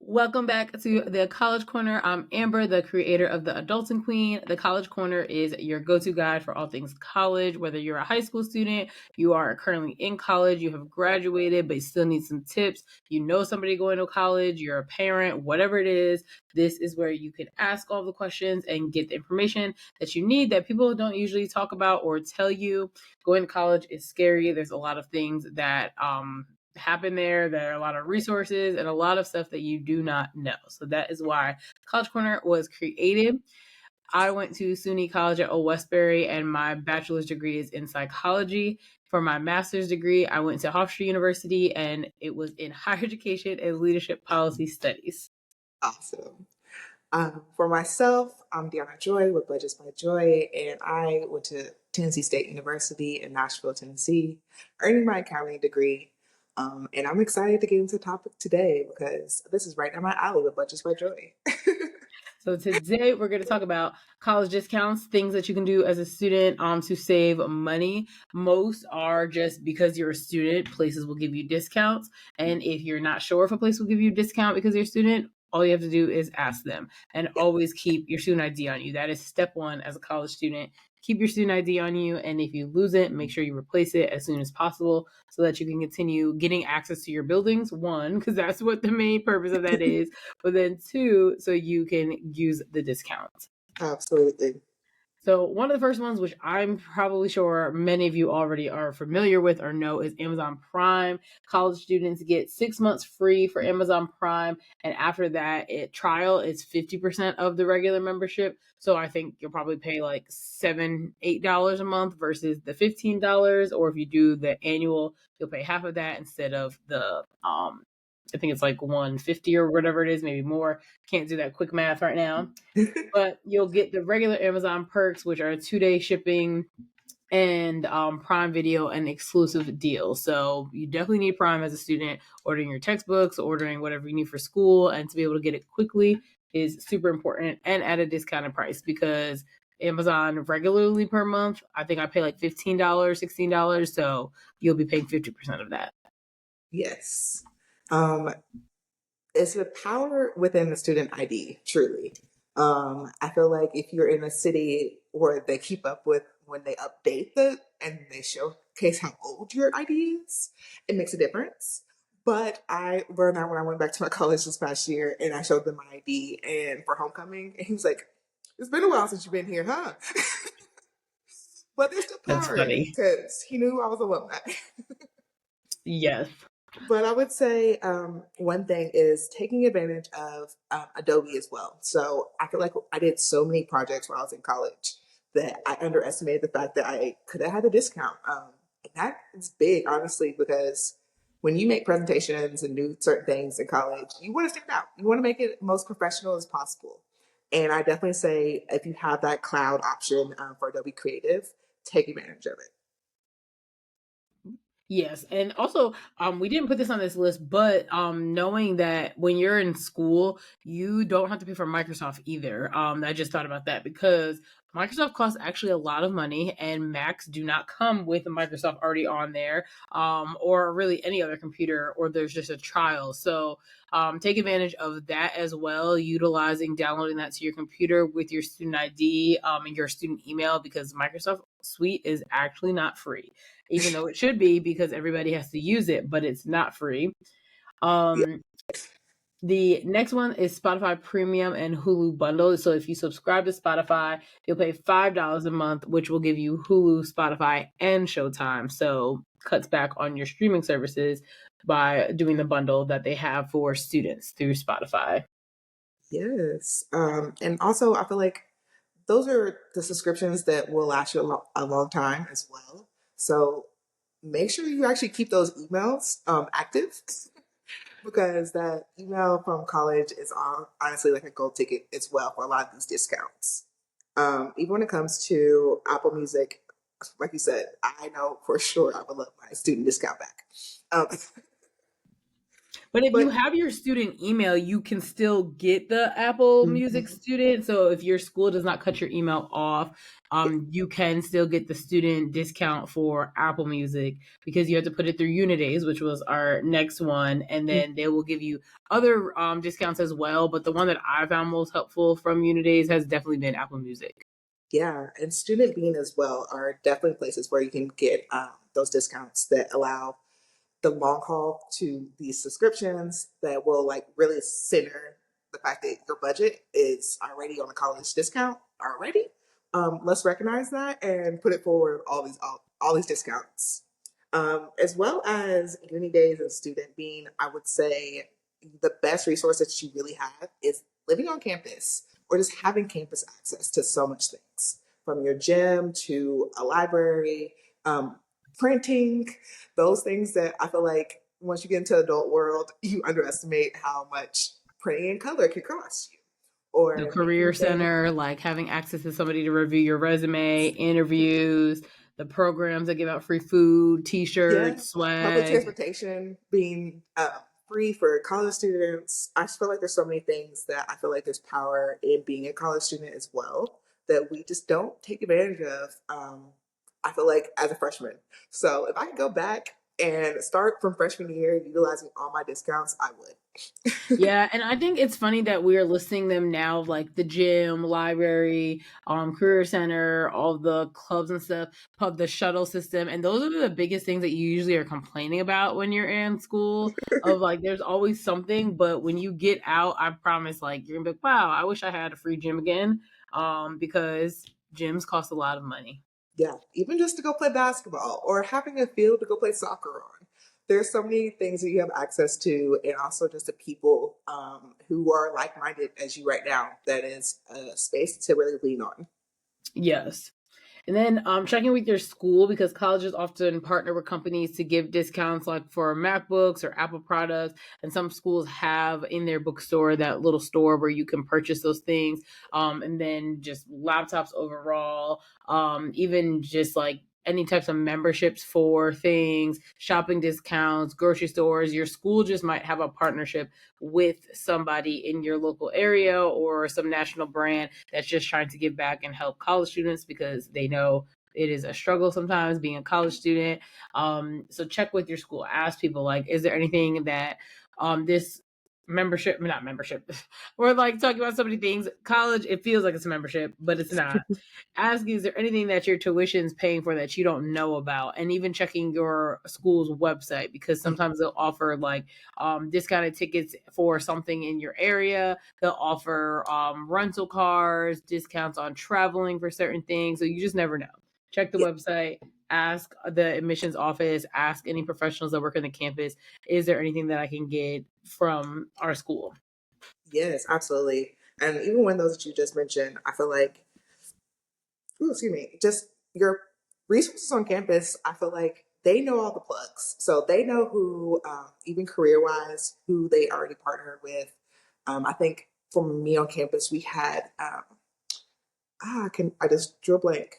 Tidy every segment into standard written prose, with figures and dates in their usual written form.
Welcome back to the College Corner. I'm Amber, the creator of the Adulting Queen. The College Corner is your go-to guide for all things college, whether you're a high school student, you are currently in college, you have graduated, but you still need some tips, you know somebody going to college, you're a parent, whatever it is, this is where you can ask all the questions and get the information that you need that people don't usually talk about or tell you. Going to college is scary. There's a lot of things that happen there. There are a lot of resources and a lot of stuff that you do not know. So that is why College Corner was created. I went to SUNY College at Old Westbury, and my bachelor's degree is in psychology. For my master's degree, I went to Hofstra University, and it was in higher education and leadership policy studies. Awesome. For myself, I'm Deanna Joy with Budgets by Joy, and I went to Tennessee State University in Nashville, Tennessee, earning my accounting degree. And I'm excited to get into the topic today because this is right down my alley with Budgets by Joy. So today we're going to talk about college discounts, things that you can do as a student to save money. Most are just because you're a student, places will give you discounts. And if you're not sure if a place will give you a discount because you're a student, all you have to do is ask them and always keep your student ID on you. That is step one as a college student. Keep your student ID on you. And if you lose it, make sure you replace it as soon as possible so that you can continue getting access to your buildings. One, because that's what the main purpose of that is. But then two, so you can use the discounts. Absolutely. So one of the first ones, which I'm probably sure many of you already are familiar with or know, is Amazon Prime. College students get 6 months free for Amazon Prime, and after that, trial is 50% of the regular membership. So I think you'll probably pay like $7, $8 a month versus the $15. Or if you do the annual, you'll pay half of that instead of the I think it's like 150 or whatever it is, maybe more. Can't do that quick math right now. But you'll get the regular Amazon perks, which are 2-day shipping and Prime Video and exclusive deals. So you definitely need Prime as a student. Ordering your textbooks, ordering whatever you need for school, and to be able to get it quickly is super important and at a discounted price because Amazon regularly per month, I think I pay like $15, $16. So you'll be paying 50% of that. Yes. Um, it's the power within the student ID, truly. I feel like if you're in a city where they keep up with when they update the and they showcase how old your ID is, it makes a difference. But I learned that when I went back to my college this past year and I showed them my ID and for homecoming, and he was like, "It's been a while since you've been here, huh?" But there's still That's power in it funny. because he knew I was alumni. Yes. But I would say one thing is taking advantage of Adobe as well. So I feel like I did so many projects when I was in college that I underestimated the fact that I could have had a discount. And that is big, honestly, because when you make presentations and do certain things in college, you want to stand out. You want to make it most professional as possible. And I definitely say if you have that cloud option for Adobe Creative, take advantage of it. Yes, and also, we didn't put this on this list, but knowing that when you're in school, you don't have to pay for Microsoft either. I just thought about that because Microsoft costs actually a lot of money, and Macs do not come with Microsoft already on there, or really any other computer, or there's just a trial. So take advantage of that as well, utilizing downloading that to your computer with your student ID and your student email because Microsoft Suite is actually not free even though it should be because everybody has to use it, but it's not free. Yeah. Um, the next one is Spotify Premium and Hulu bundle. So if you subscribe to Spotify, you'll pay $5 a month, which will give you Hulu, Spotify, and Showtime. So cuts back on your streaming services by doing the bundle that they have for students through Spotify. Yes. And also, I feel like those are the subscriptions that will last you a long time as well. So make sure you actually keep those emails active because that email from college is honestly like a gold ticket as well for a lot of these discounts. Even when it comes to Apple Music, like you said, I know for sure I would love my student discount back. Um, But if you But have your student email, you can still get the Apple Music mhm, student. So if your school does not cut your email off, yeah, you can still get the student discount for Apple Music because you have to put it through Unidays, which was our next one, and mm, then they will give you other discounts as well. But the one that I found most helpful from Unidays has definitely been Apple Music. yeah, and Student Bean as well are definitely places where you can get those discounts that allow the long haul to these subscriptions that will like really center the fact that your budget is already on a college discount already. Let's recognize that and put it forward all these discounts. As well as Uni Days and Student Bean, I would say the best resource that you really have is living on campus or just having campus access to so much things from your gym to a library, printing, those things that I feel like once you get into the adult world, you underestimate how much printing in color can cost you. The Or career anything, center, like having access to somebody to review your resume, interviews, the programs that give out free food, yeah, t-shirts, public swag. transportation being free for college students. I just feel like there's so many things that I feel like there's power in being a college student as well that we just don't take advantage of. I feel like as a freshman. So if I could go back and start from freshman year utilizing all my discounts, I would. Yeah, and I think it's funny that we're listing them now, like the gym, library, career center, all the clubs and stuff, the shuttle system, and those are the biggest things that you usually are complaining about when you're in school. Of like, there's always something, but when you get out, I promise, like you're gonna be like, wow, I wish I had a free gym again, because gyms cost a lot of money. Yeah, even just to go play basketball or having a field to go play soccer on. There's so many things that you have access to, and also just the people who are like minded as you right now. That is a space to really lean on. Yes. And then checking with your school because colleges often partner with companies to give discounts like for MacBooks or Apple products. And some schools have in their bookstore that little store where you can purchase those things. And then just laptops overall, even just like any types of memberships for things, shopping discounts, grocery stores. Your school just might have a partnership with somebody in your local area or some national brand that's just trying to give back and help college students because they know it is a struggle sometimes being a college student. So check with your school. Ask people like, is there anything that this membership, not membership, we're like talking about so many things. College, it feels like it's a membership, but it's not. Ask, is there anything that your tuition's paying for that you don't know about? And even checking your school's website because sometimes they'll offer like discounted tickets for something in your area. They'll offer rental cars, discounts on traveling for certain things. So you just never know. Check the Yeah, website, ask the admissions office, ask any professionals that work on the campus, is there anything that I can get from our school? yes, absolutely. And even when those that you just mentioned, I feel like, ooh, excuse me, just your resources on campus, I feel like they know all the plugs. So they know who, even career wise, who they already partnered with. I think for me on campus, we had, I just drew a blank.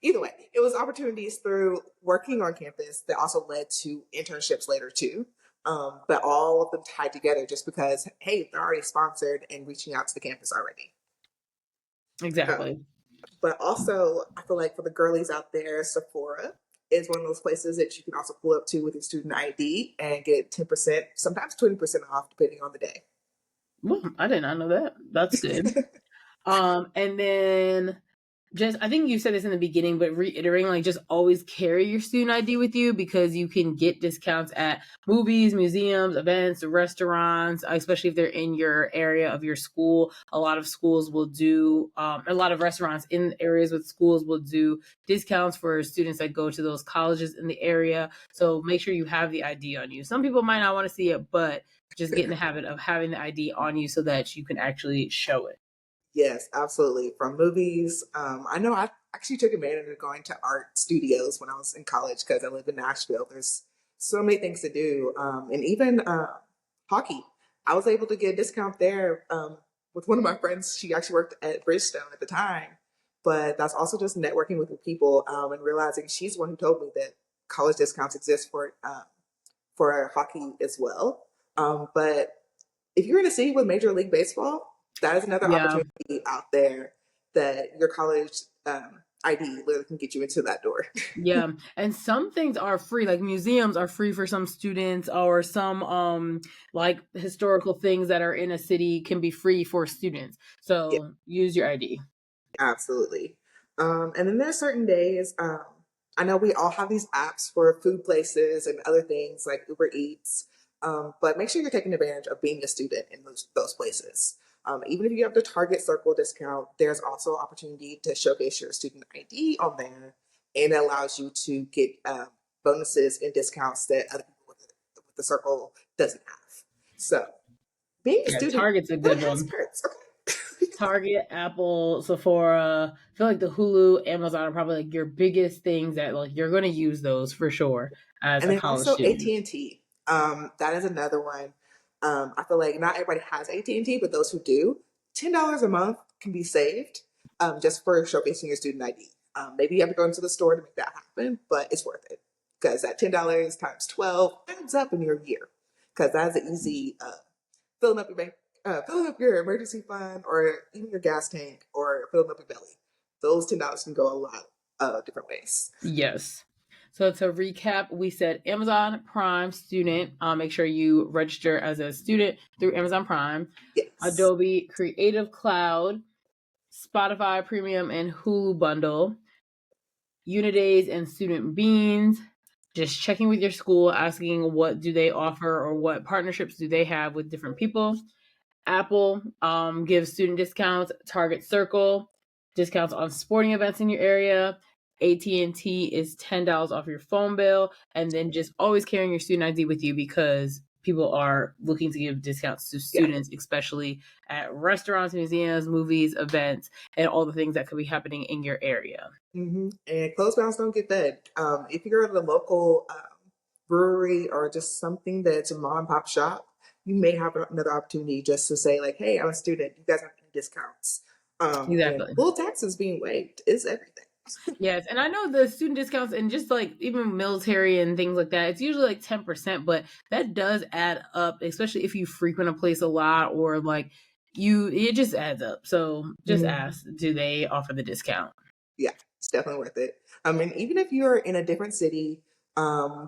Either way, it was opportunities through working on campus that also led to internships later too. But all of them tied together just because, hey, they're already sponsored and reaching out to the campus already. Um, Exactly. but also, I feel like for the girlies out there, Sephora is one of those places that you can also pull up to with your student ID and get 10%, sometimes 20% off, depending on the day. Well, I did not know that. That's good. And then just I think you said this in the beginning, but reiterating like just always carry your student ID with you because you can get discounts at movies, museums, events, restaurants, especially if they're in your area of your school. A lot of schools will do a lot of restaurants in areas with schools will do discounts for students that go to those colleges in the area. So make sure you have the ID on you. Some people might not want to see it, but just get in the habit of having the ID on you so that you can actually show it. Yes, absolutely. From movies, I know I actually took advantage of going to art studios when I was in college because I live in Nashville. There's so many things to do, and even hockey. I was able to get a discount there with one of my friends. She actually worked at Bridgestone at the time, but that's also just networking with the people and realizing she's the one who told me that college discounts exist for hockey as well. But if you're in a city with Major League Baseball, that is another Yeah. opportunity out there that your college ID literally can get you into that door. Yeah, and some things are free, like museums are free for some students, or some like historical things that are in a city can be free for students. Yeah, So use your ID. absolutely. And then there's certain days. I know we all have these apps for food places and other things like Uber Eats, but make sure you're taking advantage of being a student in those places. Even if you have the Target Circle discount, there's also opportunity to showcase your student ID on there, and it allows you to get bonuses and discounts that other people with the Circle doesn't have. So being a Yeah, student Target's a really good has one. perks. Target, Apple, Sephora. I feel like the Hulu, Amazon are probably like your biggest things that like you're going to use those for sure as And a then college also student. AT&T. That is another one. I feel like not everybody has AT&T, but those who do, $10 a month can be saved just for showcasing your student ID. Maybe you have to go into the store to make that happen, but it's worth it because that $10 times 12 adds up in your year. Because that's an easy filling up your bank, filling up your emergency fund, or even your gas tank, or filling up your belly. Those $10 can go a lot of different ways. Yes. So to recap, we said Amazon Prime student. Make sure you register as a student through Amazon Prime. Yes. Adobe Creative Cloud, Spotify Premium and Hulu bundle, Unidays and Student Beans. Just checking with your school, asking what do they offer or what partnerships do they have with different people. Apple gives student discounts. Target Circle discounts on sporting events in your area. AT&T is $10 off your phone bill, and then just always carrying your student ID with you because people are looking to give discounts to Yeah. students, especially at restaurants, museums, movies, events, and all the things that could be happening in your area. And closed mouths don't get fed. If you're at a local brewery or just something that's a mom and pop shop, you may have another opportunity just to say like, "Hey, I'm a student. You guys have any discounts?" And Exactly. full taxes being waived is everything. Yes, and I know the student discounts and just like even military and things like that, it's usually like 10%, but that does add up, especially if you frequent a place a lot or like it just adds up. So just Mhm. ask, do they offer the discount? Yeah, it's definitely worth it. And even if you're in a different city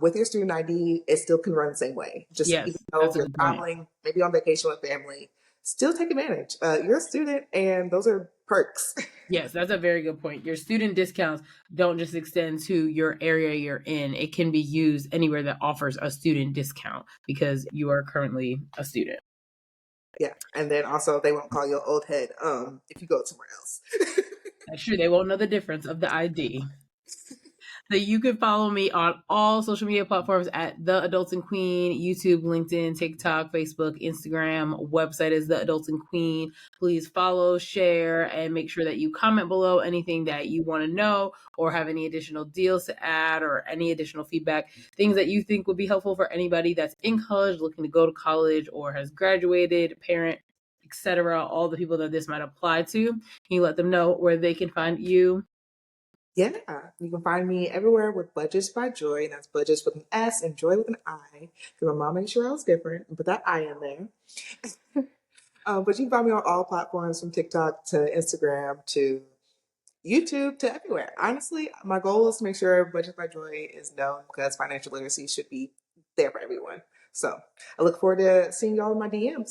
with your student ID, it still can run the same way. Just even Yes, though that's a you're good point. traveling, maybe on vacation with family, still take advantage. You're a student, and those are perks. Yes, that's a very good point. Your student discounts don't just extend to your area you're in. It can be used anywhere that offers a student discount because you are currently a student. Yeah, and then also they won't call you an old head if you go somewhere else. That's true. They won't know the difference of the ID. So you can follow me on all social media platforms at The Adults and Queen, YouTube, LinkedIn, TikTok, Facebook, Instagram. Website is The Adults and Queen. Please follow, share, and make sure that you comment below anything that you want to know or have any additional deals to add or any additional feedback, things that you think would be helpful for anybody that's in college, looking to go to college or has graduated, parent, etc. All the people that this might apply to. Can you let them know where they can find you? Yeah, you can find me everywhere with Budgets by Joy, and that's Budgets with an S and Joy with an I, because my mom made sure I was different and put that I in there. But you can find me on all platforms from TikTok to Instagram to YouTube to everywhere. Honestly, my goal is to make sure Budget by Joy is known because financial literacy should be there for everyone. So I look forward to seeing y'all in my DMs.